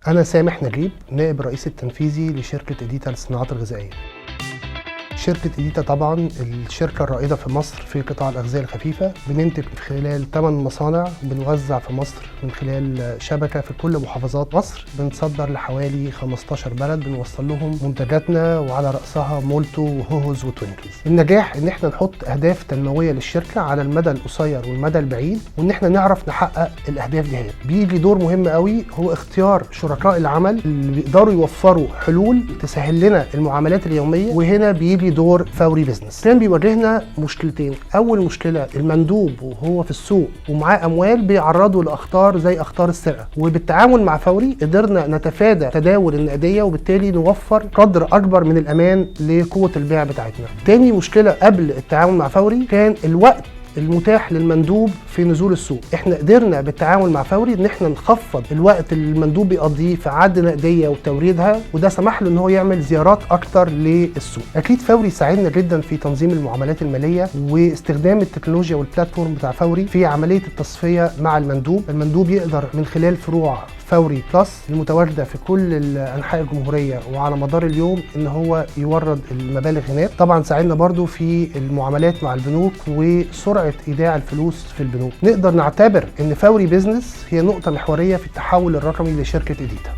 أنا سامح نجيب، نائب الرئيس التنفيذي لشركة إيديتا للصناعات الغذائية. شركة إيديتا طبعا الشركة الرائدة في مصر في قطاع الأغذية الخفيفة. بننتج من خلال 8 مصانع، بنوزع في مصر من خلال شبكة في كل محافظات مصر، بنصدر لحوالي 15 بلد، بنوصل لهم منتجاتنا وعلى رأسها مولتو وهوهوز وتوينكيز. النجاح إن احنا نحط أهداف تنموية للشركة على المدى القصير والمدى البعيد، وإن احنا نعرف نحقق الأهداف دي. بيجي دور مهم قوي هو اختيار شركاء العمل اللي بيقدروا يوفروا حلول تسهل لنا المعاملات اليومية، وهنا بيجي دور فوري بيزنس. كان بيواجهنا مشكلتين. اول مشكله المندوب وهو في السوق ومعاه اموال بيعرضوا لاخطار زي اخطار السرقه، وبالتعامل مع فوري قدرنا نتفادى تداول النقديه، وبالتالي نوفر قدر اكبر من الامان لقوه البيع بتاعتنا. تاني مشكله قبل التعامل مع فوري كان الوقت المتاح للمندوب في نزول السوق. احنا قدرنا بالتعامل مع فوري ان احنا نخفض الوقت اللي المندوب بيقضيه في عد نقديه وتوريدها، وده سمح له ان هو يعمل زيارات اكتر للسوق. اكيد فوري ساعدنا جدا في تنظيم المعاملات الماليه واستخدام التكنولوجيا والبلاتفورم بتاع فوري في عمليه التصفيه مع المندوب. المندوب يقدر من خلال فروع فوري بلس المتواجده في كل انحاء الجمهوريه وعلى مدار اليوم ان هو يورد المبالغ هناك. طبعا ساعدنا برضو في المعاملات مع البنوك وسرعه ايداع الفلوس في البنوك. نقدر نعتبر ان فوري بيزنس هي نقطه محوريه في التحول الرقمي لشركه إيديتا.